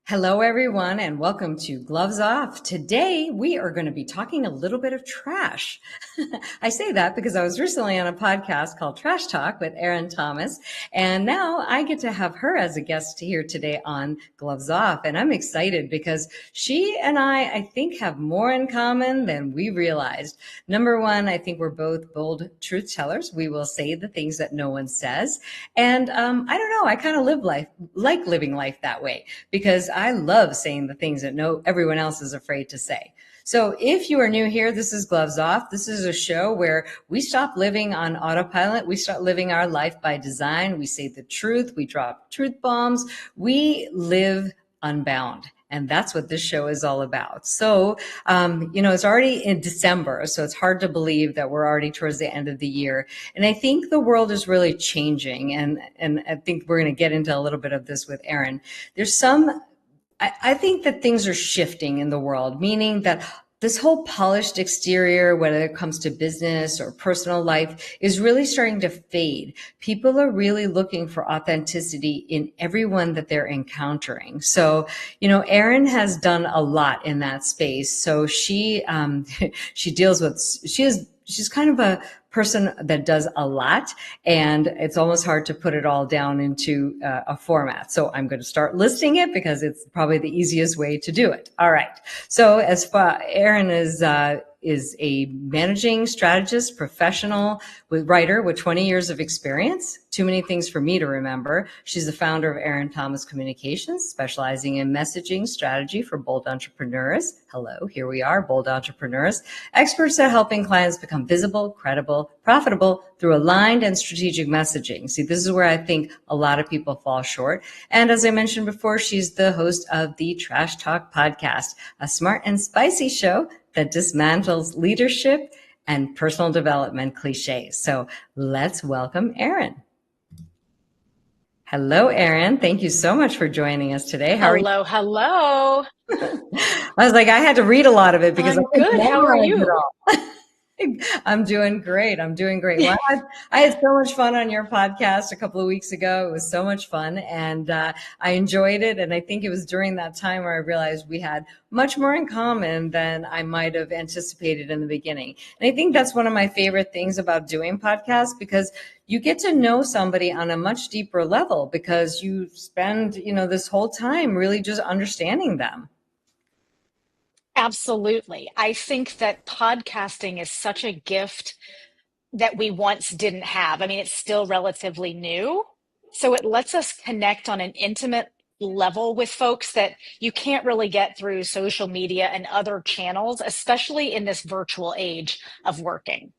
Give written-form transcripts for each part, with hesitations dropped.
Hello, everyone, and welcome to Gloves Off. Today, we are going to be talking a little bit of trash. I say that because I was recently on a podcast called Trash Talk with Erin Thomas, and now I get to have her as a guest here today on Gloves Off. And I'm excited because she and I think, have more in common than we realized. Number one, I think we're both bold truth tellers. We will say the things that no one says. And I don't know, I kind of like living life that way because I love saying the things that everyone else is afraid to say. So if you are new here, this is Gloves Off. This is a show where we stop living on autopilot. We start living our life by design. We say the truth. We drop truth bombs. We live unbound. And that's what this show is all about. So, it's already in December, so it's hard to believe that we're already towards the end of the year. And I think the world is really changing. And I think we're going to get into a little bit of this with Erin. I think that things are shifting in the world, meaning that this whole polished exterior, whether it comes to business or personal life, is really starting to fade. People are really looking for authenticity in everyone that they're encountering. So, Erin has done a lot in that space. So she's kind of a person that does a lot, and it's almost hard to put it all down into a format. So I'm going to start listing it because it's probably the easiest way to do it. All right. So as far Erin is a managing strategist, professional writer with 20 years of experience. Too many things for me to remember. She's the founder of Erin Thomas Communications, specializing in messaging strategy for bold entrepreneurs. Hello, here we are, bold entrepreneurs. Experts at helping clients become visible, credible, profitable through aligned and strategic messaging. See, this is where I think a lot of people fall short. And as I mentioned before, she's the host of the Trash Talk podcast, a smart and spicy show that dismantles leadership and personal development cliches. So let's welcome Erin. Hello, Erin. Thank you so much for joining us today. How are you? Hello. I was like, I had to read a lot of it because I'm good. How are you? I'm doing great. Well, I had so much fun on your podcast a couple of weeks ago. It was so much fun, and I enjoyed it. And I think it was during that time where I realized we had much more in common than I might have anticipated in the beginning. And I think that's one of my favorite things about doing podcasts, because you get to know somebody on a much deeper level because you spend, this whole time really just understanding them. Absolutely. I think that podcasting is such a gift that we once didn't have. I mean, it's still relatively new. So it lets us connect on an intimate level with folks that you can't really get through social media and other channels, especially in this virtual age of working.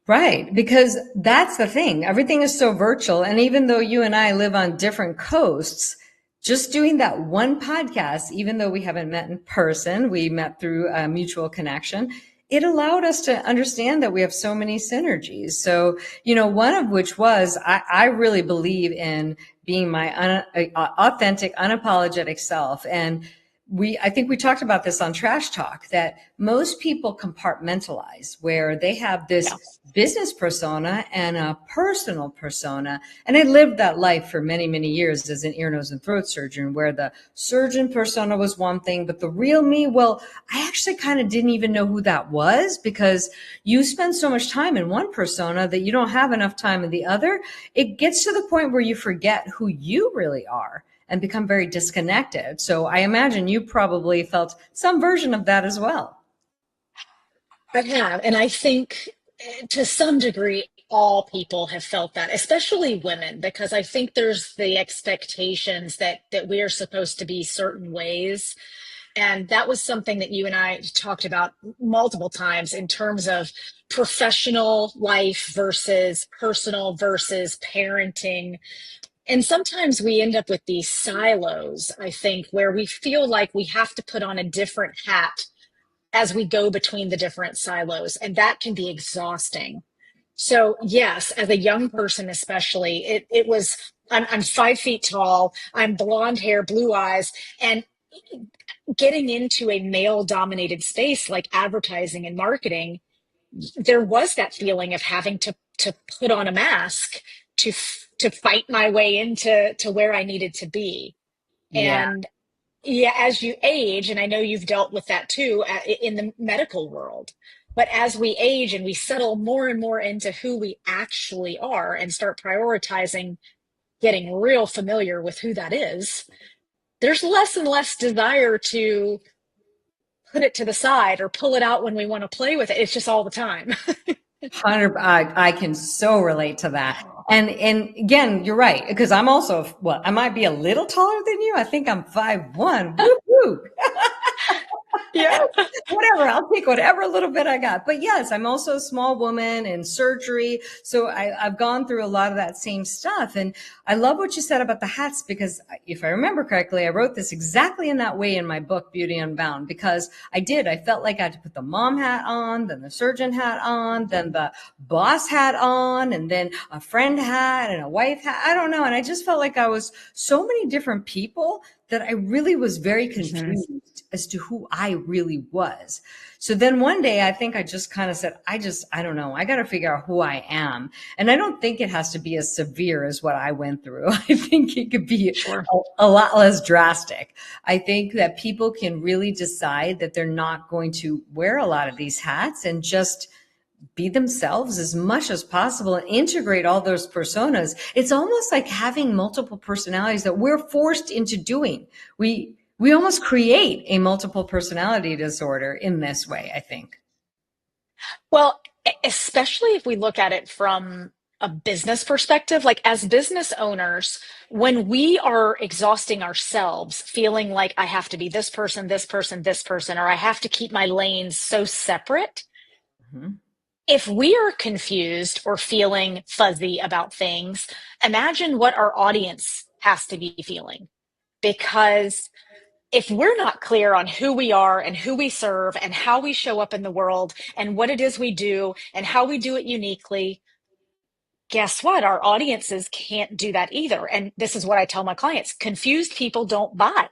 Right, because that's the thing. Everything is so virtual. And even though you and I live on different coasts, just doing that one podcast, even though we haven't met in person, we met through a mutual connection, it allowed us to understand that we have so many synergies. So, one of which was I really believe in being my authentic, unapologetic self. And I think we talked about this on Trash Talk, that most people compartmentalize where they have this business persona and a personal persona. And I lived that life for many, many years as an ear, nose, and throat surgeon, where the surgeon persona was one thing, but the real me, well, I actually kind of didn't even know who that was, because you spend so much time in one persona that you don't have enough time in the other. It gets to the point where you forget who you really are and become very disconnected. So I imagine you probably felt some version of that as well. I have. And I think to some degree, all people have felt that, especially women, because I think there's the expectations that we are supposed to be certain ways. And that was something that you and I talked about multiple times in terms of professional life versus personal versus parenting. And sometimes we end up with these silos, I think, where we feel like we have to put on a different hat as we go between the different silos. And that can be exhausting. So yes, as a young person, especially, it was, I'm 5 feet tall, I'm blonde hair, blue eyes, and getting into a male dominated space like advertising and marketing, there was that feeling of having to put on a mask to fight my way into where I needed to be. Yeah. And yeah, as you age, and I know you've dealt with that too in the medical world, but as we age and we settle more and more into who we actually are and start prioritizing getting real familiar with who that is, there's less and less desire to put it to the side or pull it out when we want to play with it. It's just all the time. 100. I can so relate to that. And again, you're right, because I'm also, well, I might be a little taller than you. I think I'm 5'1". Woo woo. Yeah. Whatever, I'll take whatever little bit I got. But yes, I'm also a small woman in surgery. So I've gone through a lot of that same stuff. And I love what you said about the hats, because if I remember correctly, I wrote this exactly in that way in my book, Beauty Unbound, because I felt like I had to put the mom hat on, then the surgeon hat on, then the boss hat on, and then a friend hat and a wife hat. I don't know. And I just felt like I was so many different people that I really was very Mhm. confused as to who I really was. So then one day I think I just kind of said, I don't know. I got to figure out who I am. And I don't think it has to be as severe as what I went through. I think it could be Sure. a lot less drastic. I think that people can really decide that they're not going to wear a lot of these hats and just be themselves as much as possible and integrate all those personas. It's almost like having multiple personalities that we're forced into doing. We almost create a multiple personality disorder in this way, I think. Well, especially if we look at it from a business perspective, like as business owners, when we are exhausting ourselves, feeling like I have to be this person, this person, this person, or I have to keep my lanes so separate, Mhm. if we are confused or feeling fuzzy about things, imagine what our audience has to be feeling. Because if we're not clear on who we are and who we serve and how we show up in the world and what it is we do and how we do it uniquely, guess what? Our audiences can't do that either. And this is what I tell my clients: confused people don't buy.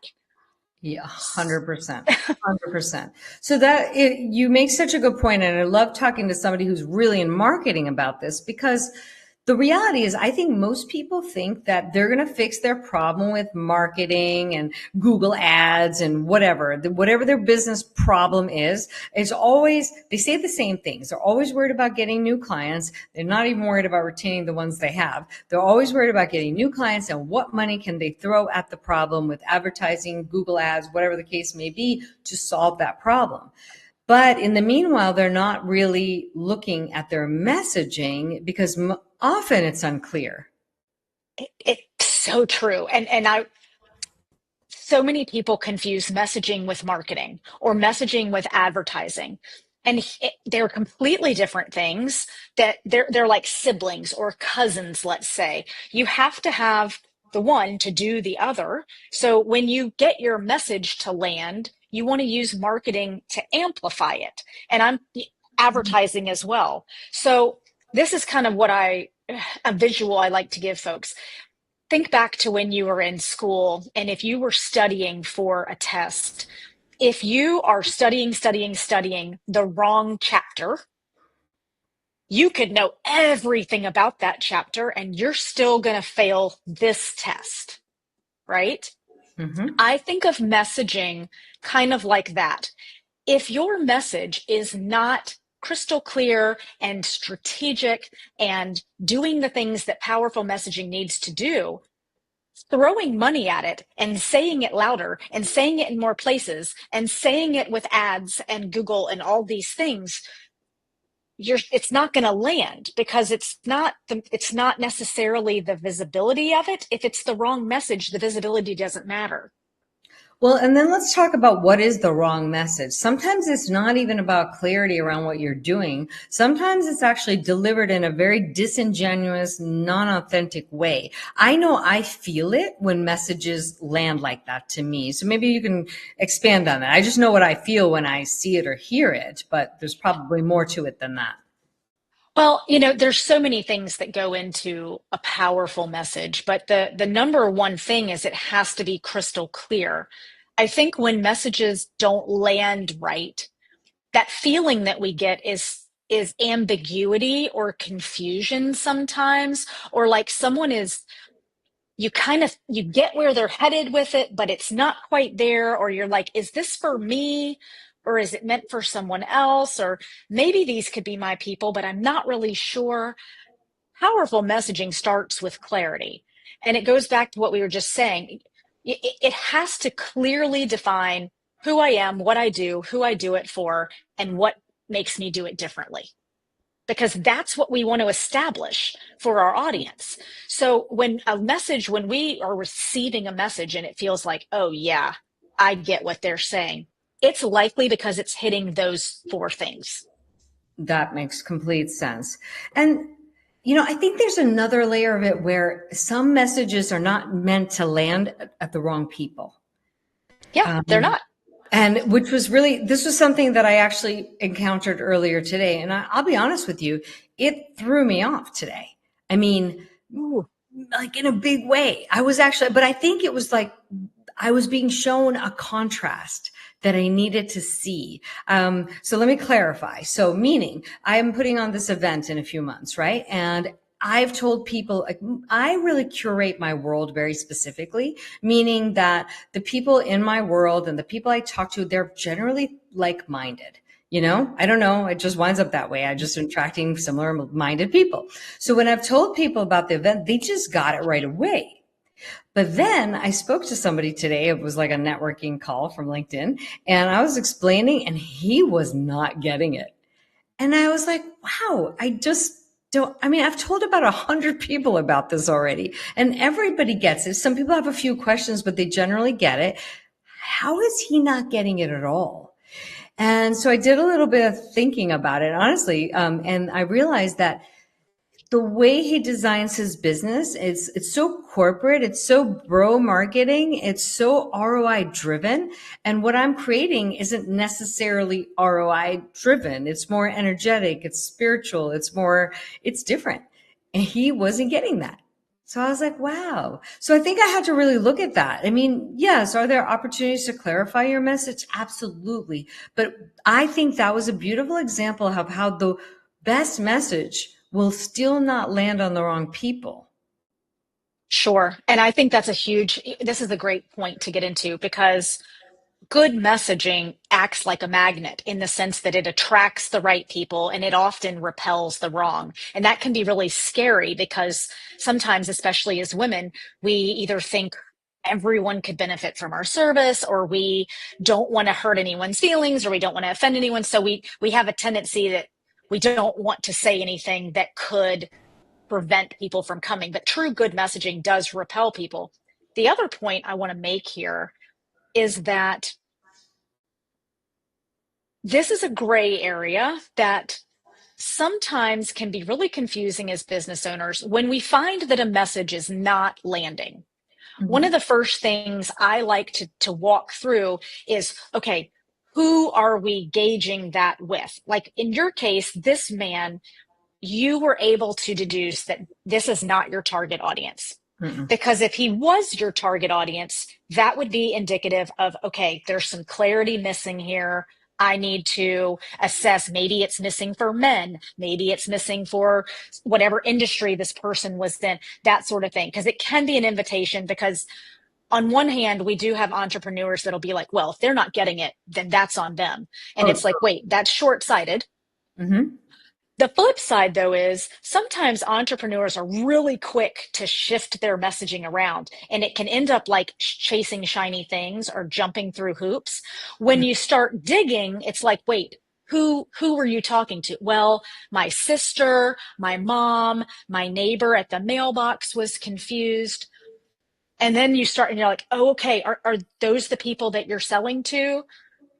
Yeah, 100%. 100%. So that you make such a good point, and I love talking to somebody who's really in marketing about this, because the reality is, I think most people think that they're going to fix their problem with marketing and Google ads and whatever their business problem is. It's always, they say the same things. They're always worried about getting new clients. They're not even worried about retaining the ones they have. They're always worried about getting new clients and what money can they throw at the problem with advertising, Google ads, whatever the case may be, to solve that problem. But in the meanwhile, they're not really looking at their messaging, because often it's unclear. It's so true. And so many people confuse messaging with marketing or messaging with advertising. And they're completely different things, that they're like siblings or cousins, let's say. You have to have the one to do the other. So when you get your message to land, you want to use marketing to amplify it. And I'm advertising as well. So this is kind of a visual I like to give folks. Think back to when you were in school, and if you were studying for a test, if you are studying the wrong chapter, you could know everything about that chapter and you're still going to fail this test, right? Mm-hmm. I think of messaging kind of like that. If your message is not crystal clear and strategic and doing the things that powerful messaging needs to do, throwing money at it and saying it louder and saying it in more places and saying it with ads and Google and all these things, it's not going to land, because it's not necessarily the visibility of it. If it's the wrong message, the visibility doesn't matter. Well, and then let's talk about what is the wrong message. Sometimes it's not even about clarity around what you're doing. Sometimes it's actually delivered in a very disingenuous, non-authentic way. I know I feel it when messages land like that to me. So maybe you can expand on that. I just know what I feel when I see it or hear it, but there's probably more to it than that. Well, there's so many things that go into a powerful message, but the number one thing is it has to be crystal clear. I think when messages don't land right, that feeling that we get is ambiguity or confusion sometimes, or like someone is you get where they're headed with it, but it's not quite there, or you're like, is this for me? Or is it meant for someone else? Or maybe these could be my people, but I'm not really sure. Powerful messaging starts with clarity. And it goes back to what we were just saying. It has to clearly define who I am, what I do, who I do it for, and what makes me do it differently, because that's what we want to establish for our audience. So when we are receiving a message and it feels like, oh, yeah, I get what they're saying, it's likely because it's hitting those four things. That makes complete sense. And, I think there's another layer of it where some messages are not meant to land at the wrong people. Yeah, they're not. And which was this was something that I actually encountered earlier today. And I'll be honest with you, it threw me off today. I mean, Ooh. like in a big way. But I think it was like I was being shown a contrast that I needed to see. So let me clarify. So meaning I am putting on this event in a few months, right? And I've told people, like, I really curate my world very specifically, meaning that the people in my world and the people I talk to, they're generally like-minded. I don't know. It just winds up that way. I just attracting similar minded people. So when I've told people about the event, they just got it right away. But then I spoke to somebody today. It was like a networking call from LinkedIn, and I was explaining and he was not getting it. And I was like, wow, I just don't, I mean, I've told about 100 people about this already and everybody gets it. Some people have a few questions, but they generally get it. How is he not getting it at all? And so I did a little bit of thinking about it, honestly. And I realized that the way he designs his business is it's so corporate, it's so bro marketing, it's so ROI driven. And what I'm creating isn't necessarily ROI driven. It's more energetic, it's spiritual, it's different. And he wasn't getting that. So I was like, wow. So I think I had to really look at that. I mean, yes, are there opportunities to clarify your message? Absolutely. But I think that was a beautiful example of how the best message will still not land on the wrong people. Sure. And I think this is a great point to get into, because good messaging acts like a magnet in the sense that it attracts the right people and it often repels the wrong. And that can be really scary because sometimes, especially as women, we either think everyone could benefit from our service, or we don't want to hurt anyone's feelings, or we don't want to offend anyone. So we have a tendency that we don't want to say anything that could prevent people from coming. But true good messaging does repel people. The other point I want to make here is that this is a gray area that sometimes can be really confusing as business owners when we find that a message is not landing. One of the first things I like to walk through is, okay, who are we gauging that with? Like in your case, this man, you were able to deduce that this is not your target audience. Mm-mm. Because if he was your target audience, that would be indicative of, okay, there's some clarity missing here. I need to assess, maybe it's missing for men, maybe it's missing for whatever industry this person was in, that sort of thing. Because it can be an invitation, because on one hand, we do have entrepreneurs that'll be like, well, if they're not getting it, then that's on them. And it's like, wait, that's short-sighted. Mm-hmm. The flip side, though, is sometimes entrepreneurs are really quick to shift their messaging around, and it can end up like chasing shiny things or jumping through hoops. When you start digging, it's like, wait, who were you talking to? Well, my sister, my mom, my neighbor at the mailbox was confused. And then you start and you're like, oh, okay, are those the people that you're selling to?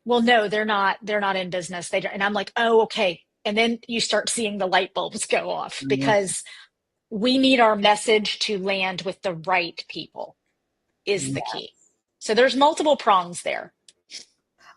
Well, no, they're not. They're not in business. And I'm like, oh, okay. And then you start seeing the light bulbs go off, Yeah. because we need our message to land with the right people is the key. So there's multiple prongs there.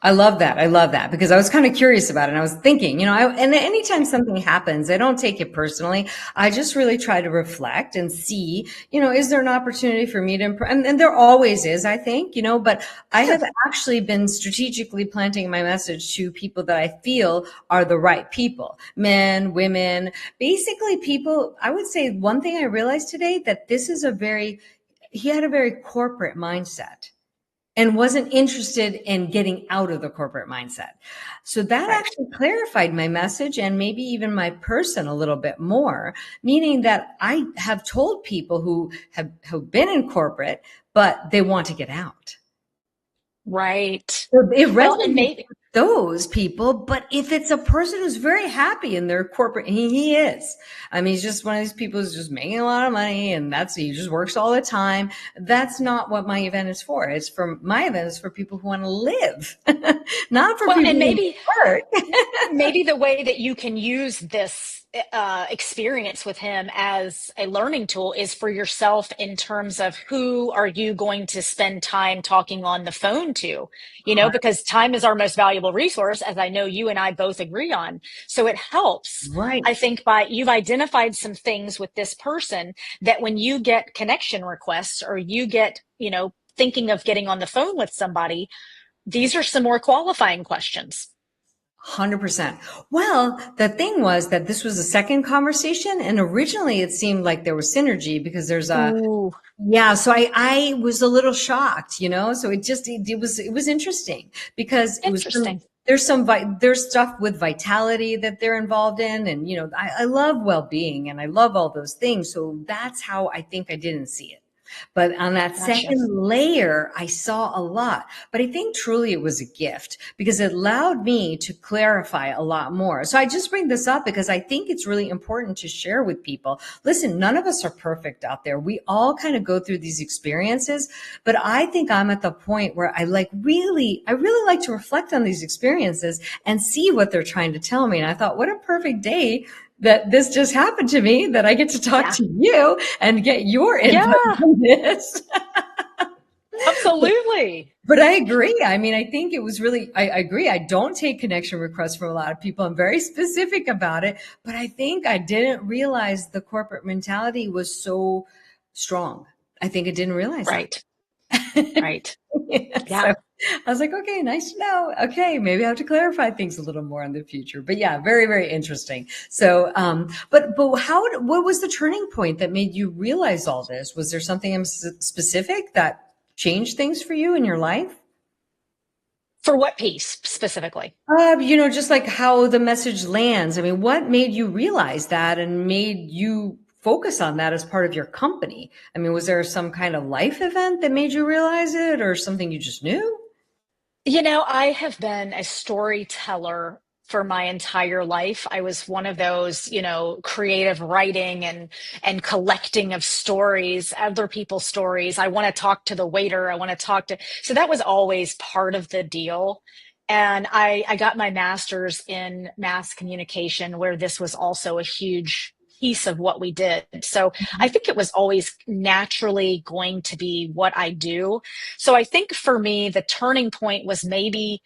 I love that. I love that because I was kind of curious about it. And I was thinking, and anytime something happens, I don't take it personally. I just really try to reflect and see, is there an opportunity for me to improve? And there always is, I think, but I have actually been strategically planting my message to people that I feel are the right people, men, women, basically people. I would say one thing I realized today, that this is a very he had a very corporate mindset and wasn't interested in getting out of the corporate mindset. So that Right. actually clarified my message and maybe even my person a little bit more, meaning that I have told people who've been in corporate, but they want to get out. Right. So it Well, and resonates maybe, with those people, but if it's a person who's very happy in their corporate, he is. I mean, he's just one of these people who's just making a lot of money and he just works all the time. That's not what my event is for. My event is for people who want to live, not for well, people and who maybe work. maybe the way that you can use this experience with him as a learning tool is for yourself in terms of who are you going to spend time talking on the phone to, because time is our most valuable resource, as I know you and I both agree on. So it helps, I Right. think, by you've identified some things with this person that when you get connection requests or you get, thinking of getting on the phone with somebody, these are some more qualifying questions. 100%. Well, the thing was that this was a second conversation, and originally it seemed like there was synergy because Ooh, yeah, so I was a little shocked, so it was interesting because it was interesting. there's stuff with vitality that they're involved in, and I love well-being and I love all those things, so that's how I think I didn't see it. But on that Gotcha. second layer, I saw a lot. But I think truly it was a gift because it allowed me to clarify a lot more. So I just bring this up because I think it's really important to share with people. Listen, none of us are perfect out there. We all kind of go through these experiences, but I think I'm at the point where I really like to reflect on these experiences and see what they're trying to tell me. And I thought, what a perfect day that this just happened to me, that I get to talk Yeah. to you and get your input Yeah, on this. absolutely. But I agree. I mean, I think it was really, I agree. I don't take connection requests from a lot of people. I'm very specific about it, but I think I didn't realize the corporate mentality was so strong. I think I didn't realize that. Right. Right. Yeah, so Yeah. I was like, okay, nice to know. Okay, maybe I have to clarify things a little more in the future. But yeah, very, very interesting. So, what was the turning point that made you realize all this? Was there something specific that changed things for you in your life? For what piece specifically? Just like how the message lands. I mean, what made you realize that and made you focus on that as part of your company? I mean, was there some kind of life event that made you realize it or something you just knew? I have been a storyteller for my entire life. I was one of those, creative writing and collecting of stories, other people's stories. I want to talk to the waiter. I want to talk to, so that was always part of the deal. And I got my master's in mass communication, where this was also a huge piece of what we did. So I think it was always naturally going to be what I do. So I think for me, the turning point was maybe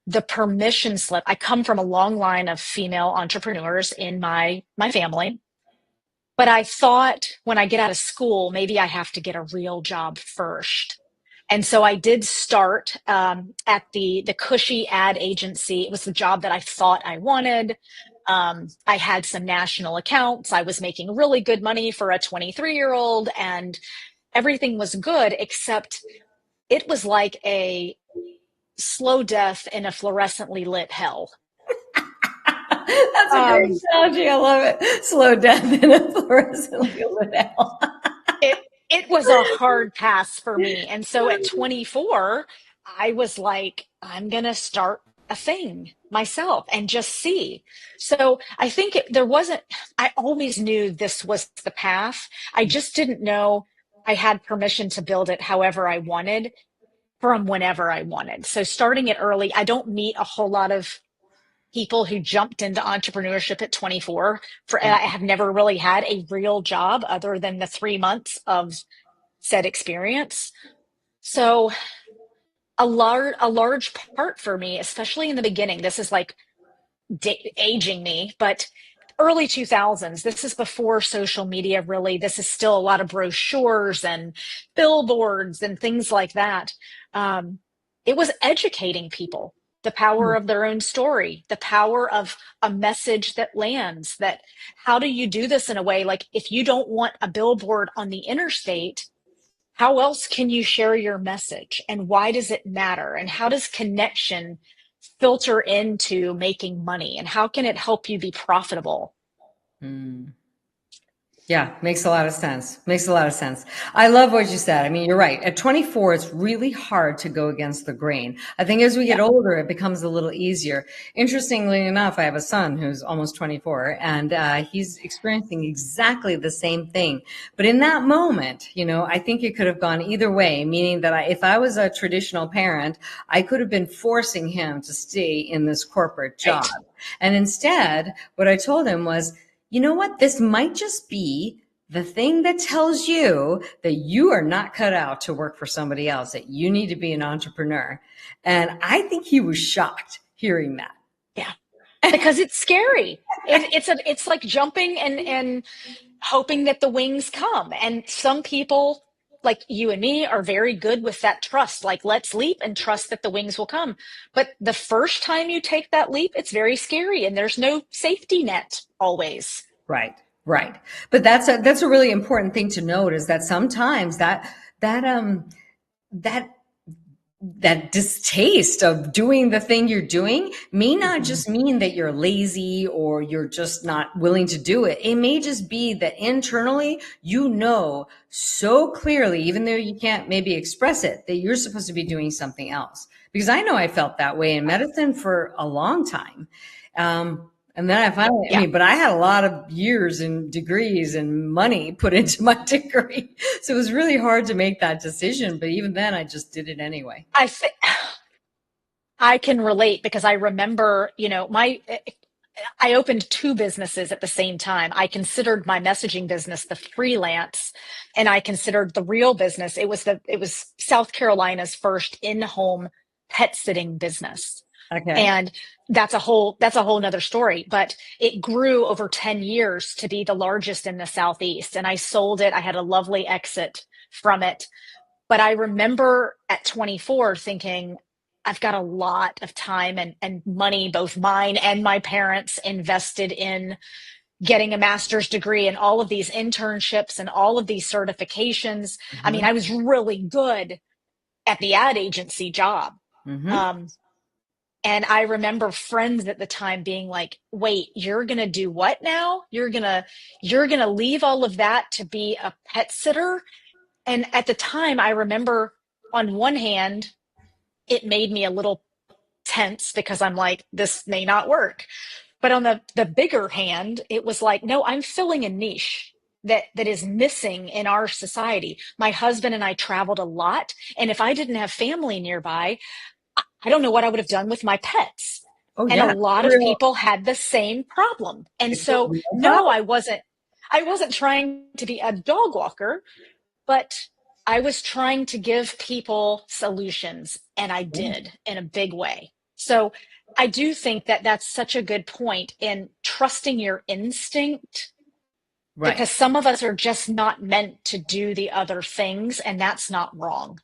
the permission slip. I come from a long line of female entrepreneurs in my family, but I thought when I get out of school, maybe I have to get a real job first. And so I did start at the cushy ad agency. It was the job that I thought I wanted. I had some national accounts. I was making really good money for a 23-year-old, and everything was good, except it was like a slow death in a fluorescently lit hell. That's a great Um, analogy. I love it. Slow death in a fluorescently lit hell. it it was a hard pass for me. And so at 24, I was like, I'm gonna start a thing myself and just see. So I think there wasn't, I always knew this was the path. I just didn't know I had permission to build it however I wanted from whenever I wanted. So starting it early, I don't meet a whole lot of people who jumped into entrepreneurship at 24. I have never really had a real job other than the 3 months of said experience. So a large part for me, especially in the beginning, this is like aging me, but early 2000s, this is before social media really. This is still a lot of brochures and billboards and things like that. Um, it was educating people, the power of their own story, the power of a message that lands. That how do you do this in a way, like if you don't want a billboard on the interstate, How else can you share your message? And why does it matter? And how does connection filter into making money? And how can it help you be profitable? Mm. Yeah, makes a lot of sense. Makes a lot of sense. I love what you said. I mean, you're right. At 24, it's really hard to go against the grain. I think as we get Yeah. older, it becomes a little easier. Interestingly enough, I have a son who's almost 24, and he's experiencing exactly the same thing. But in that moment, I think it could have gone either way, meaning that if I was a traditional parent, I could have been forcing him to stay in this corporate job. Right. And instead, what I told him was, you know what? This might just be the thing that tells you that you are not cut out to work for somebody else, that you need to be an entrepreneur. And I think he was shocked hearing that. Yeah. Because it's scary. It's like jumping and hoping that the wings come. And some people, like you and me, are very good with that trust. Like, let's leap and trust that the wings will come. But the first time you take that leap, it's very scary, and there's no safety net always. Right, right. But that's a really important thing to note, is that sometimes that that distaste of doing the thing you're doing may not Mhm. just mean that you're lazy or you're just not willing to do it. It may just be that internally, so clearly, even though you can't maybe express it, that you're supposed to be doing something else. Because I know I felt that way in medicine for a long time. And then Yeah. but I had a lot of years and degrees and money put into my degree. So it was really hard to make that decision. But even then, I just did it anyway. I think I can relate because I remember, I opened two businesses at the same time. I considered my messaging business the freelance, and I considered the real business. It was South Carolina's first in-home pet sitting business. Okay. And that's a whole nother story, but it grew over 10 years to be the largest in the Southeast. And I sold it. I had a lovely exit from it. But I remember at 24 thinking, I've got a lot of time and money, both mine and my parents, invested in getting a master's degree and all of these internships and all of these certifications. I mean, Mm-hmm. I was really good at the ad agency job. Mm-hmm. Um, and I remember friends at the time being like, wait, you're going to do what now? You're going to leave all of that to be a pet sitter? And at the time, I remember on one hand, it made me a little tense because I'm like, this may not work. But on the bigger hand, it was like, no, I'm filling a niche that is missing in our society. My husband and I traveled a lot, and if I didn't have family nearby, I don't know what I would have done with my pets. Oh And a yeah. lot of Real, people had the same problem. And it's a so, real no, problem. I wasn't trying to be a dog walker, but I was trying to give people solutions, and I did in a big way. So I do think that that's such a good point in trusting your instinct, Right. because some of us are just not meant to do the other things, and that's not wrong.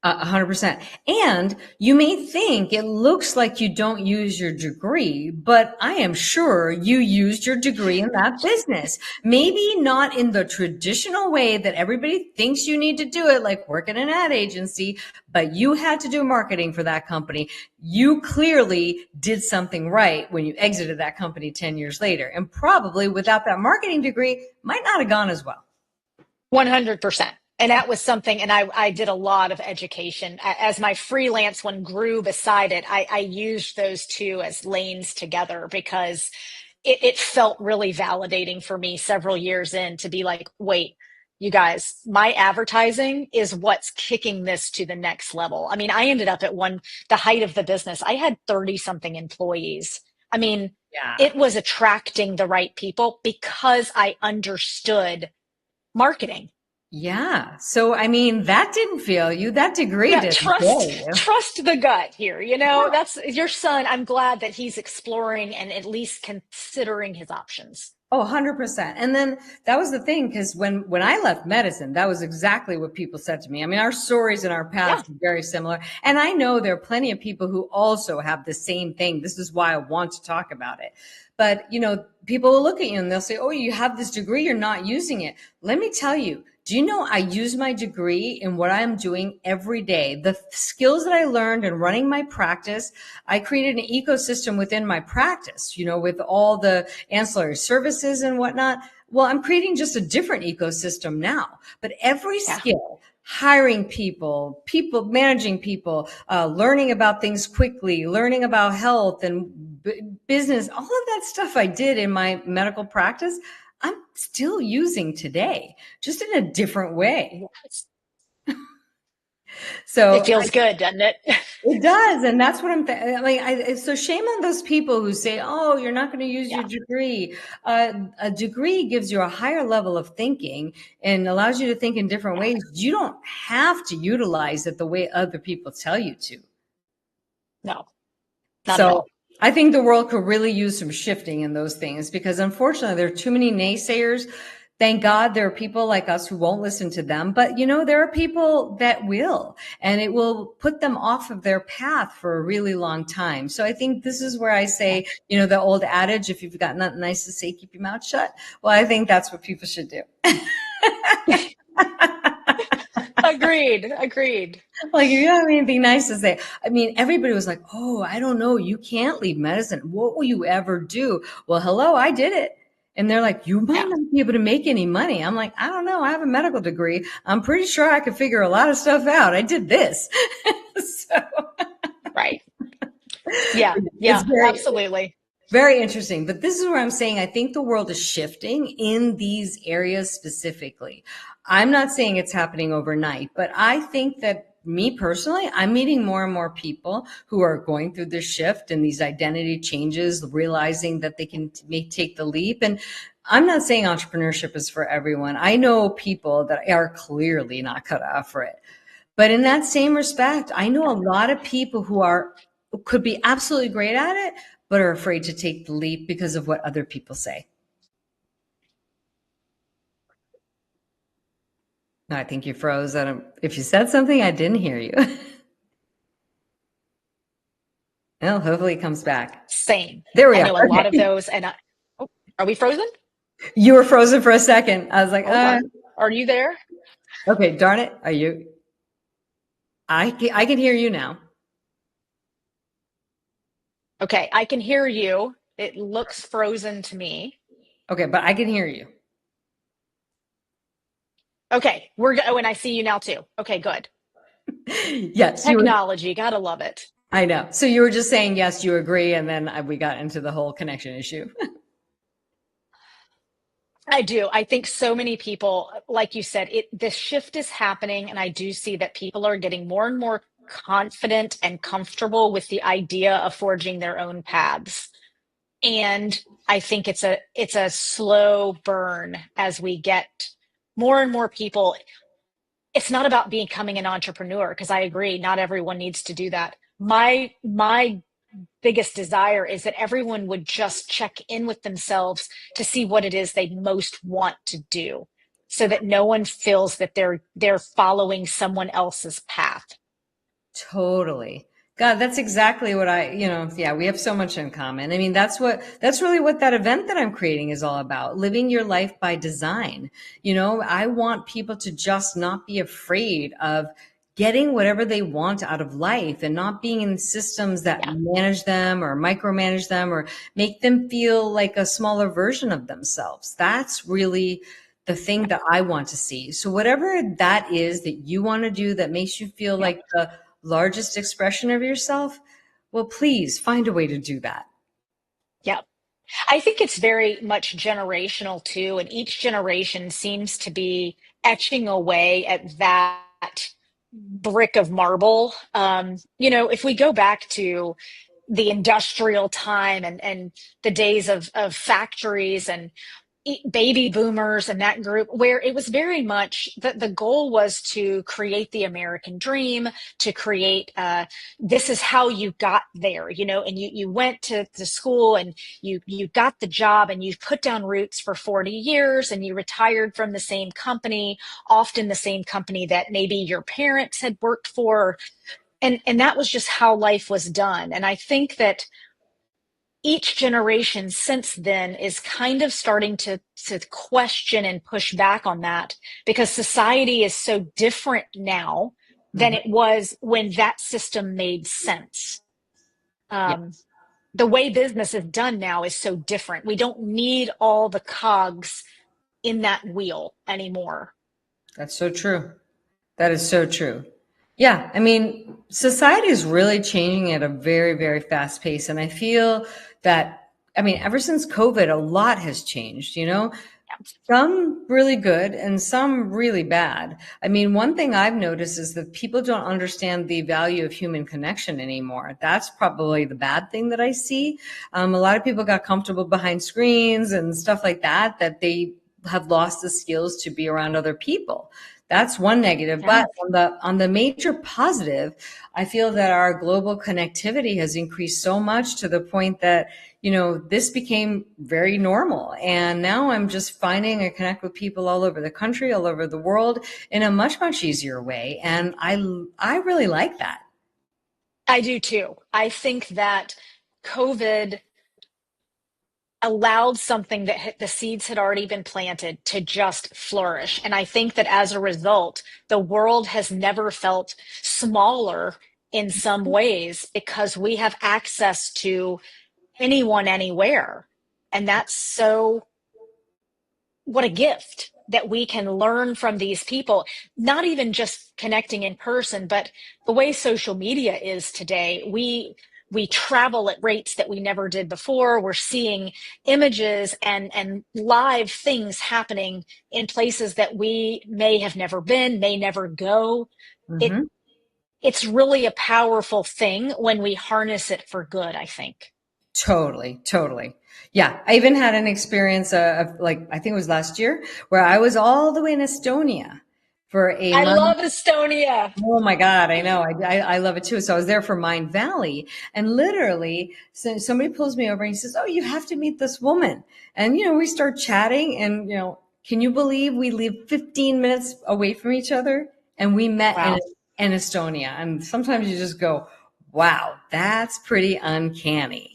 100%. And you may think it looks like you don't use your degree, but I am sure you used your degree in that business. Maybe not in the traditional way that everybody thinks you need to do it, like work in an ad agency, but you had to do marketing for that company. You clearly did something right when you exited that company 10 years later. And probably without that marketing degree, might not have gone as well. 100%. And that was something, and I did a lot of education. As my freelance one grew beside it, I used those two as lanes together because it felt really validating for me several years in to be like, wait, you guys, my advertising is what's kicking this to the next level. I mean, I ended up at the height of the business, I had 30 something employees. I mean, Yeah. it was attracting the right people because I understood marketing. Yeah. So, I mean, that didn't fail you. That degree Yeah, didn't fail trust you. trust the gut here. That's your son. I'm glad that he's exploring and at least considering his options. Oh, 100%. And then that was the thing, because when I left medicine, that was exactly what people said to me. I mean, our stories and our Yeah. paths are very similar. And I know there are plenty of people who also have the same thing. This is why I want to talk about it. But, people will look at you and they'll say, oh, you have this degree, you're not using it. Let me tell you, Do you know I use my degree in what I'm doing every day? The skills that I learned in running my practice, I created an ecosystem within my practice, with all the ancillary services and whatnot. Well, I'm creating just a different ecosystem now, but every Yeah. skill, hiring people managing people, learning about things quickly, learning about health and business, all of that stuff I did in my medical practice, I'm still using today, just in a different way. Yes. It So feels good, doesn't it? it does, and that's what I'm like. So shame on those people who say, "Oh, you're not going to use your Yeah. degree." A degree gives you a higher level of thinking and allows you to think in different Yeah. ways. You don't have to utilize it the way other people tell you to. No, not at So all. I think the world could really use some shifting in those things because unfortunately there are too many naysayers. Thank God there are people like us who won't listen to them, but there are people that will, and it will put them off of their path for a really long time. So I think this is where I Yeah. say, the old adage, if you've got nothing nice to say, keep your mouth shut. Well, I think that's what people should do. Agreed. Agreed. Like, if you have anything nice to say. I mean, everybody was like, "Oh, I don't know. You can't leave medicine. What will you ever do?" Well, hello, I did it. And they're like, "You might Yeah. not be able to make any money." I'm like, "I don't know. I have a medical degree. I'm pretty sure I could figure a lot of stuff out. I did this." So Right. Yeah. it's Yeah. very, Absolutely. very interesting. But this is where I'm saying I think the world is shifting in these areas specifically. I'm not saying it's happening overnight, but I think that me personally, I'm meeting more and more people who are going through this shift and these identity changes, realizing that they can take the leap. And I'm not saying entrepreneurship is for everyone. I know people that are clearly not cut out for it. But in that same respect, I know a lot of people who could be absolutely great at it, but are afraid to take the leap because of what other people say. No, I think you froze. If you said something, I didn't hear you. Well, hopefully it comes back. Same. There we I are. know a lot of Okay. those. And oh, are we frozen? You were frozen for a second. I was like, Hold on. Are you there? okay, darn it. Are you? I can hear you now. Okay. I can hear you. It looks frozen to me. Okay, but I can hear you. Okay. Oh, and I see you now too. Okay. Good. Yes, you were. Technology. Gotta love it. I know. So you were just saying, yes, you agree. And then we got into the whole connection issue. I do. I think so many people, like you said, this shift is happening, and I do see that people are getting more and more confident and comfortable with the idea of forging their own paths. And I think it's a slow burn as we get more and more people. It's not about becoming an entrepreneur, because I agree, not everyone needs to do that. My biggest desire is that everyone would just check in with themselves to see what it is they most want to do, so that no one feels that they're following someone else's path. Totally. God, that's exactly what yeah, we have so much in common. I mean, that's really what that event that I'm creating is all about. Living your life by design. I want people to just not be afraid of getting whatever they want out of life and not being in systems that Yeah. manage them or micromanage them or make them feel like a smaller version of themselves. That's really the thing that I want to see. So whatever that is that you want to do that makes you feel Yeah. like the largest expression of yourself, well, please find a way to do that. Yeah. I think it's very much generational too, and each generation seems to be etching away at that brick of marble. If we go back to the industrial time and the days of factories and baby boomers and that group, where it was very much the goal was to create the American dream, to create this is how you got there, and you went to school and you got the job and you put down roots for 40 years and you retired from the same company, often the same company that maybe your parents had worked for, and that was just how life was done. And I think that each generation since then is kind of starting to question and push back on that because society is so different now than it Hmm. was when that system made sense. Yeah, Um, the way business is done now is so different. We don't need all the cogs in that wheel anymore. that's so true. That is so true. Yeah, I mean, society is really changing at a very, very fast pace. And I feel that, I mean, ever since COVID, a lot has changed, you know? Some really good and some really bad. I mean, one thing I've noticed is that people don't understand the value of human connection anymore. That's probably the bad thing that I see. A lot of people got comfortable behind screens and stuff like that, that they have lost the skills to be around other people. That's one negative. Yeah. But on the major positive, I feel that our global connectivity has increased so much to the point that, you know, this became very normal. And now I'm just finding I connect with people all over the country, all over the world in a much, much easier way. And I really like that. I do too. I think that COVID allowed something that the seeds had already been planted to just flourish. And I think that as a result, the world has never felt smaller in some ways because we have access to anyone, anywhere. And that's so, what a gift that we can learn from these people, not even just connecting in person, but the way social media is today. We travel at rates that we never did before. We're seeing images and live things happening in places that we may have never been, may never go. It Hmm. it's really a powerful thing when we harness it for good, I think. Totally, totally. Yeah, I even had an experience of like I think it was last year where I was all the way in Estonia for a I month. love Estonia. Oh my God, I know. I love it too. So I was there for Mind Valley, and literally, so somebody pulls me over and he says, "Oh, you have to meet this woman." And you know, we start chatting, and you know, can you believe we live 15 minutes away from each other, and we met Wow. in Estonia? And sometimes you just go, "Wow, that's pretty uncanny."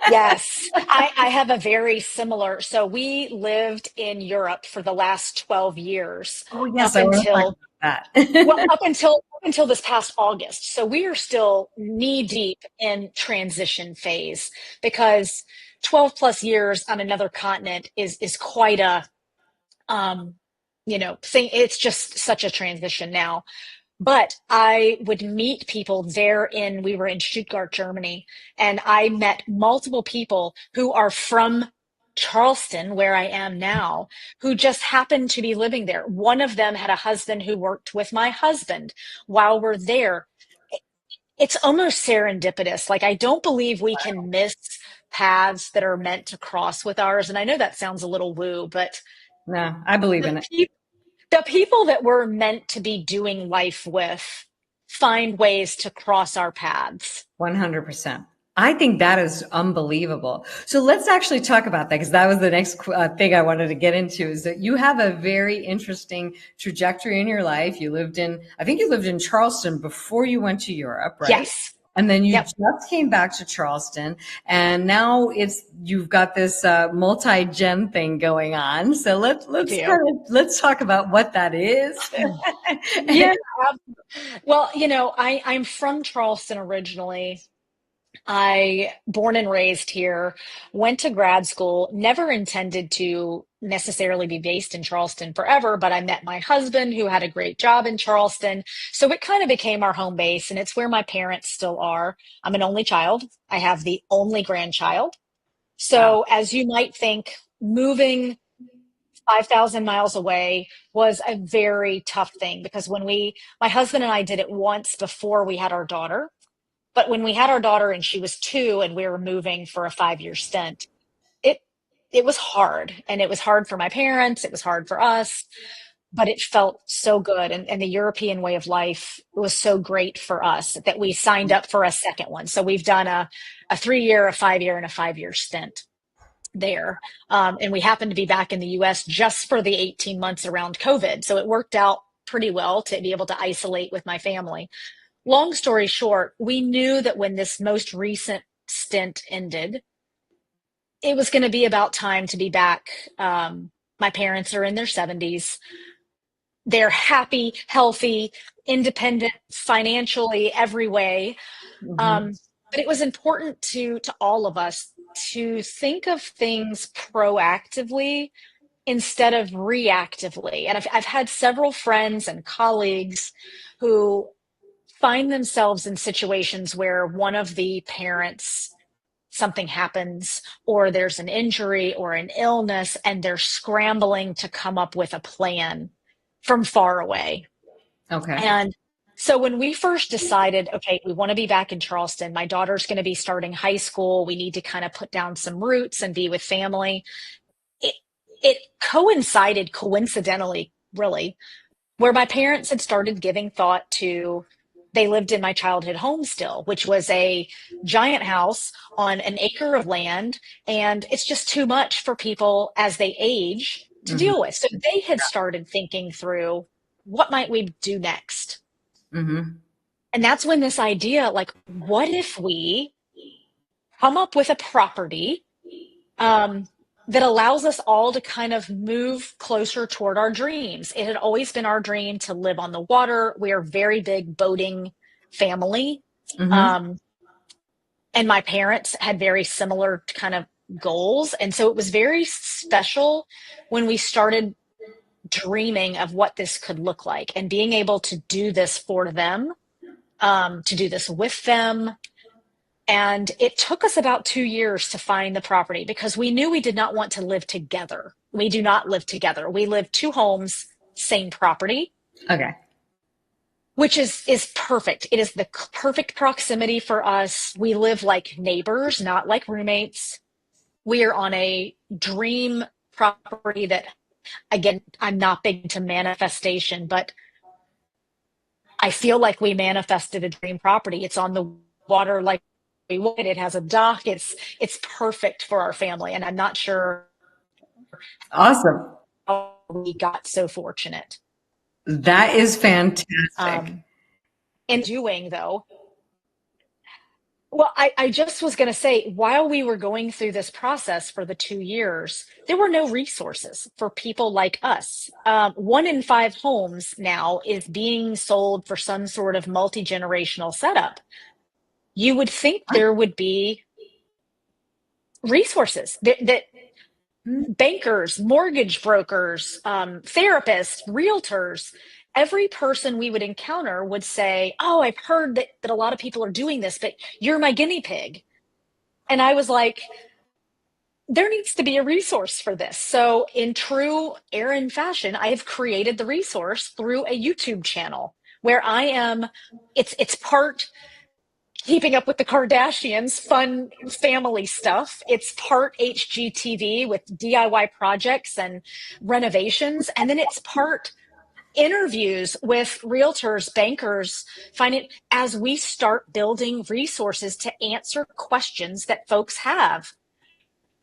Yes, I have a very similar. So we lived in Europe for the last 12 years, Oh yes, up I want to talk until, about well, that. up until this past August. So we are still knee deep in transition phase because 12 plus years on another continent is quite a um thing. It's just such a transition now. But I would meet people there we were in Stuttgart, Germany, and I met multiple people who are from Charleston, where I am now, who just happened to be living there. One of them had a husband who worked with my husband while we're there. It's almost serendipitous. Like, I don't believe we can miss paths that are meant to cross with ours. And I know that sounds a little woo, but No, I believe the in it. the people that we're meant to be doing life with find ways to cross our paths. 100%. I think that is unbelievable. So let's actually talk about that because that was the next thing I wanted to get into is that you have a very interesting trajectory in your life. I think you lived in Charleston before you went to Europe, right? Yes. And then you Yep. just came back to Charleston and now you've got this multi-gen thing going on. So I do. let's talk about what that is. Yeah. Well, I'm from Charleston originally. I born and raised here, went to grad school, never intended to necessarily be based in Charleston forever, but I met my husband who had a great job in Charleston. So it kind of became our home base, and it's where my parents still are. I'm an only child. I have the only grandchild. Wow. So as you might think, moving 5,000 miles away was a very tough thing because my husband and I did it once before we had our daughter. But when we had our daughter and she was 2 and we were moving for a 5-year stint, it it was hard. And it was hard for my parents, it was hard for us, but it felt so good. And the European way of life was so great for us that we signed up for a second one. So we've done a 3-year, a 5-year, and a 5-year stint there. And we happened to be back in the US just for the 18 months around COVID. So it worked out pretty well to be able to isolate with my family. Long story short, we knew that when this most recent stint ended, it was going to be about time to be back. My parents are in their 70s. They're happy, healthy, independent financially, every way. Hmm. Um, but it was important to all of us to think of things proactively instead of reactively. And I've had several friends and colleagues who find themselves in situations where one of the parents, something happens, or there's an injury or an illness, and they're scrambling to come up with a plan from far away. Okay. And so when we first decided, okay, we want to be back in Charleston, my daughter's going to be starting high school, we need to kind of put down some roots and be with family. It it coincided coincidentally, really, where my parents had started giving thought to, they lived in my childhood home still, which was a giant house on an acre of land, and it's just too much for people as they age to Hmm. deal with. So they had started thinking through, what might we do next? Hmm. And that's when this idea, like, what if we come up with a property um, that allows us all to kind of move closer toward our dreams? It had always been our dream to live on the water. We are a very big boating family. Hmm. Um, and my parents had very similar kind of goals. And so it was very special when we started dreaming of what this could look like and being able to do this for them, to do this with them. And it took us about 2 years to find the property because we knew we did not want to live together. We do not live together. We live two homes, same property, Okay. which is perfect. It is the perfect proximity for us. We live like neighbors, not like roommates. We are on a dream property that, again, I'm not big to manifestation, but I feel like we manifested a dream property. It's on the water like we wanted. It has a dock. It's perfect for our family. And I'm not sure Awesome. how we got so fortunate. That is fantastic. Um, in doing though, well, I just was going to say, while we were going through this process for the 2 years, there were no resources for people like us. 1 in 5 homes now is being sold for some sort of multi-generational setup. You would think there would be resources that bankers, mortgage brokers, therapists, realtors, every person we would encounter would say, "Oh, I've heard that a lot of people are doing this, but you're my guinea pig." And I was like, there needs to be a resource for this. So, in true Erin fashion, I have created the resource through a YouTube channel where I am, it's part Keeping Up with the Kardashians, fun family stuff. It's part HGTV with DIY projects and renovations. And then it's part interviews with realtors, bankers, as we start building resources to answer questions that folks have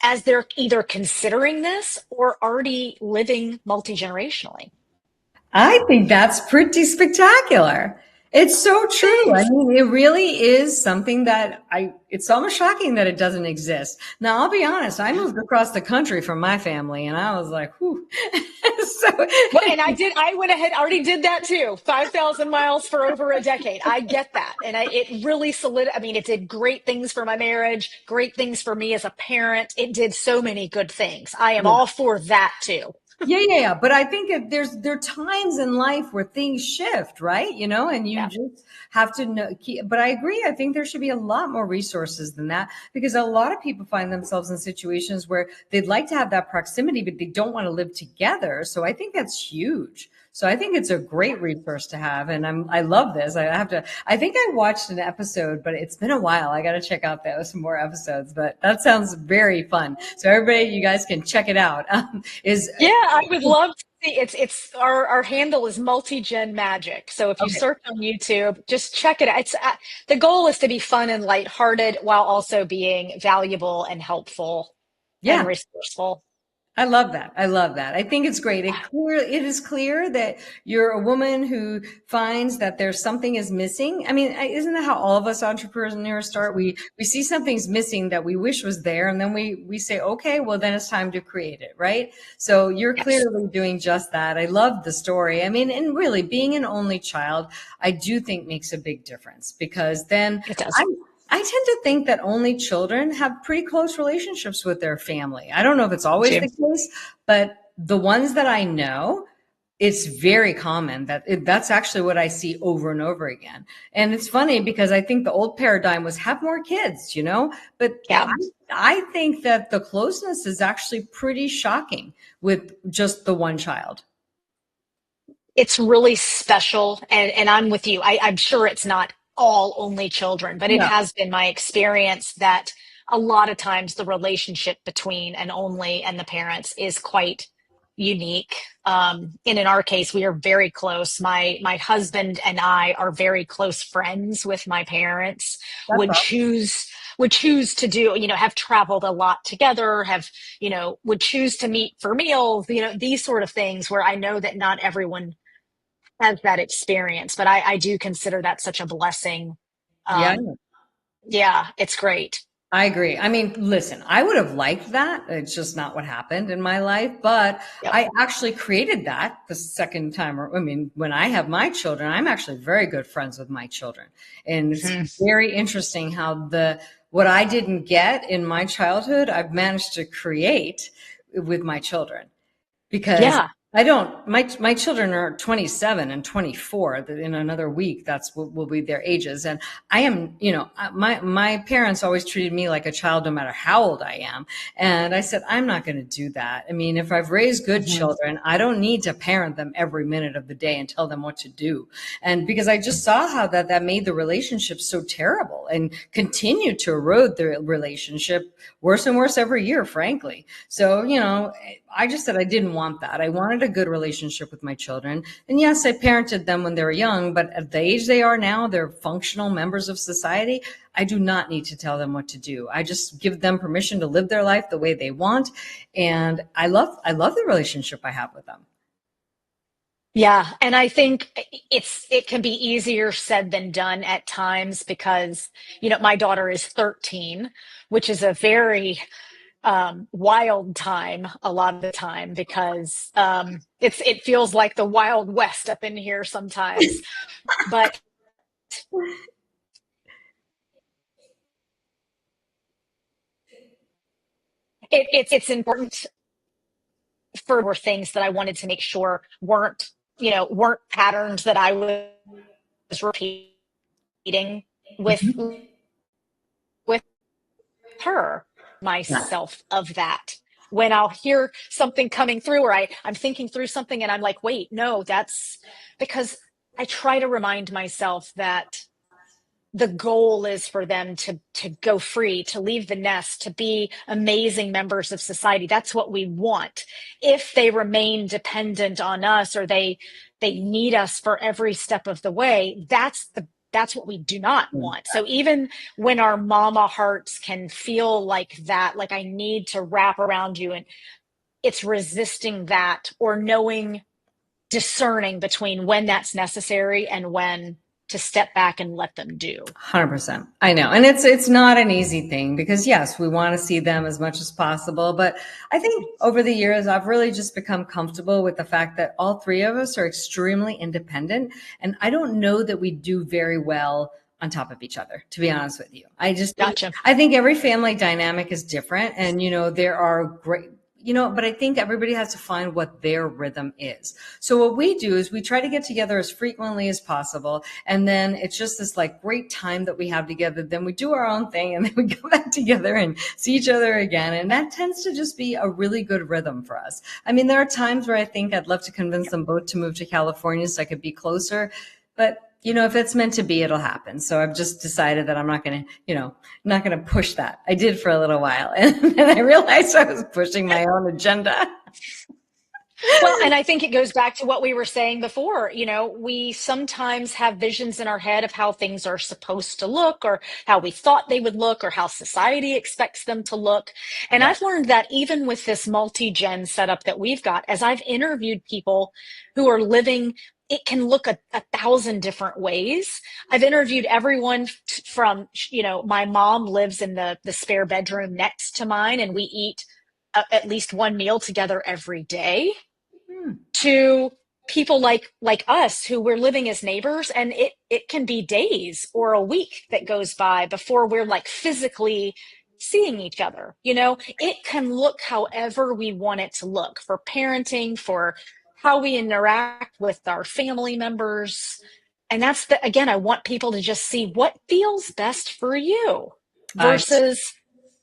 as they're either considering this or already living multi generationally. I think that's pretty spectacular. It's so true. I Thanks. mean, it really is something that it's almost shocking that it doesn't exist. Now, I'll be honest, I Yeah. moved across the country from my family and I was like, whew. So, Well, and I went ahead, already did that too. 5,000 miles for over a decade. I get that. And it really I mean, it did great things for my marriage, great things for me as a parent. It did so many good things. I am yeah. all for that too. Yeah. But I think there are times in life where things shift, right? And you Yeah. just have to know. But I agree. I think there should be a lot more resources than that because a lot of people find themselves in situations where they'd like to have that proximity, but they don't want to live together. So I think that's huge. So I think it's a great resource to have, and I love this. I have to. I think I watched an episode, but it's been a while. I got to check out those some more episodes. But that sounds very fun. So everybody, you guys can check it out. Is Yeah, I would love to see. It's our handle is Multigen Magic. So if you Okay. search on YouTube, just check it out. It's the goal is to be fun and lighthearted while also being valuable and helpful and Yeah. resourceful. I love that. I love that. I think it's great. It is clear that you're a woman who finds that there's something is missing. I mean, isn't that how all of us entrepreneurs start? We see something's missing that we wish was there, and then we say, okay, well then it's time to create it, right? So you're Yes, clearly doing just that. I love the story. I mean, and really being an only child, I do think makes a big difference because then it does. I I tend to think that only children have pretty close relationships with their family. I don't know if it's always Too. the case, but the ones that I know, it's very common that's actually what I see over and over again. And it's funny because I think the old paradigm was have more kids, but Yeah. I think that the closeness is actually pretty shocking with just the one child. It's really special, and I'm with you. I'm sure it's not all only children, but it No, has been my experience that a lot of times the relationship between an only and the parents is quite unique. And in our case, we are very close. My husband and I are very close friends with my parents. that's Would awesome. choose would choose to do, have traveled a lot together, have, would choose to meet for meals, these sort of things where I know that not everyone has that experience, but I do consider that such a blessing. Yeah. Um, yeah, it's great. I agree. I mean, listen, I would have liked that. It's just not what happened in my life, but Yep. I actually created that the second time. I mean, when I have my children, I'm actually very good friends with my children. And it's Mhm. very interesting how what I didn't get in my childhood, I've managed to create with my children because Yeah. I don't, my children are 27 and 24. In another week, that's what will be their ages. And I am, my parents always treated me like a child, no matter how old I am. And I said, I'm not going to do that. I mean, if I've raised good Mhm. children, I don't need to parent them every minute of the day and tell them what to do. And because I just saw how that made the relationship so terrible and continued to erode the relationship worse and worse every year, frankly. So, I just said I didn't want that. I wanted a good relationship with my children. And yes, I parented them when they were young, but at the age they are now, they're functional members of society. I do not need to tell them what to do. I just give them permission to live their life the way they want. And I love the relationship I have with them. Yeah, and I think it can be easier said than done at times because, my daughter is 13, which is a very wild time a lot of the time because it feels like the Wild West up in here sometimes. But it's important for things that I wanted to make sure weren't patterns that I was repeating with Mhm. with her, Yeah. myself of that. When I'll hear something coming through or I'm thinking through something and I'm like, wait, no, that's because I try to remind myself that the goal is for them to go free, to leave the nest, to be amazing members of society. That's what we want. If they remain dependent on us or they need us for every step of the way, that's what we do not want. So even when our mama hearts can feel like that, like I need to wrap around you, and it's resisting that or knowing, discerning between when that's necessary and when to step back and let them do. 100%. I know. And it's not an easy thing because yes, we want to see them as much as possible, but I think over the years I've really just become comfortable with the fact that all three of us are extremely independent and I don't know that we do very well on top of each other, to be honest with you. Gotcha. I think every family dynamic is different and there are great but I think everybody has to find what their rhythm is. So what we do is we try to get together as frequently as possible. And then it's just this like great time that we have together. Then we do our own thing and then we go back together and see each other again. And that tends to just be a really good rhythm for us. I mean, there are times where I think I'd love to convince them both to move to California so I could be closer. But if it's meant to be, it'll happen. So I've just decided that I'm not going to push that. I did for a little while. And then I realized I was pushing my own agenda. Well, and I think it goes back to what we were saying before. You know, we sometimes have visions in our head of how things are supposed to look, or how we thought they would look, or how society expects them to look. And Right. I've learned that even with this multi-gen setup that we've got, as I've interviewed people who are living, it can look a thousand different ways. I've interviewed everyone from, you know, my mom lives in the spare bedroom next to mine, and we eat at least one meal together every day, Hmm. to people like us who we're living as neighbors, and it can be days or a week that goes by before we're like physically seeing each other. You know, it can look however we want it to look, for parenting, for how we interact with our family members. And that's the, again, I want people to just see what feels best for you I versus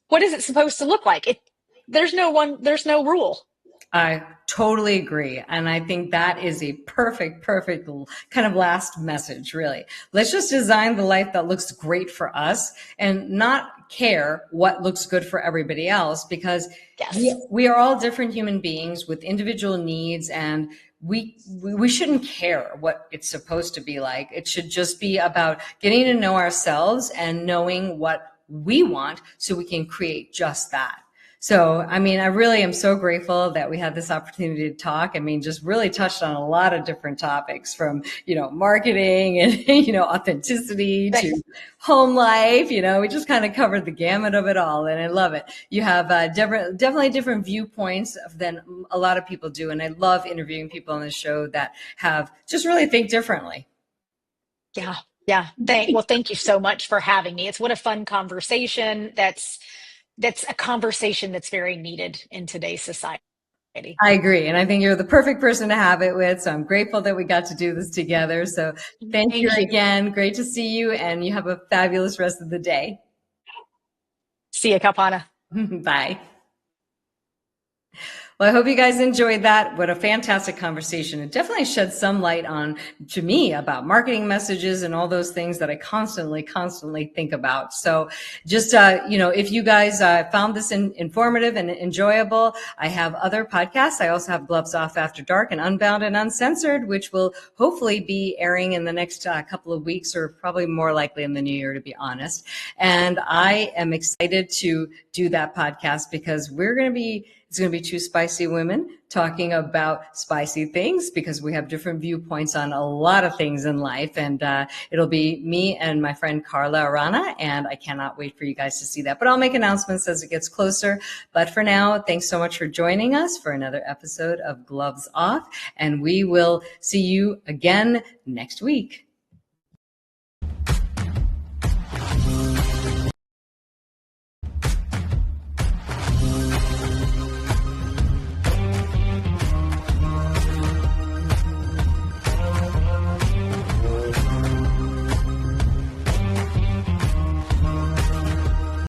what is it supposed to look like. It there's no rule. I totally agree. And I think that is a perfect kind of last message, really. Let's just design the life that looks great for us and not care what looks good for everybody else, because Yes. we are all different human beings with individual needs, and we shouldn't care what it's supposed to be like. It should just be about getting to know ourselves and knowing what we want so we can create just that. So, I mean, I really am so grateful that we had this opportunity to talk. I mean, just really touched on a lot of different topics, from, marketing and, authenticity to home life. We just kind of covered the gamut of it all. And I love it. You have definitely different viewpoints than a lot of people do. And I love interviewing people on the show that have just really think differently. Yeah. Yeah. Thank you so much for having me. It's what a fun conversation. That's a conversation that's very needed in today's society. I agree. And I think you're the perfect person to have it with. So I'm grateful that we got to do this together. So thank you Thank you. again. Great to see you. And you have a fabulous rest of the day. See you, Kalpana. Bye. Well, I hope you guys enjoyed that. What a fantastic conversation. It definitely shed some light to me, about marketing messages and all those things that I constantly think about. So just, if you guys found this informative and enjoyable, I have other podcasts. I also have Gloves Off After Dark and Unbound and Uncensored, which will hopefully be airing in the next couple of weeks, or probably more likely in the new year, to be honest. And I am excited to do that podcast because it's going to be two spicy women talking about spicy things, because we have different viewpoints on a lot of things in life. And it'll be me and my friend Carla Arana, and I cannot wait for you guys to see that. But I'll make announcements as it gets closer. But for now, thanks so much for joining us for another episode of Gloves Off, and we will see you again next week.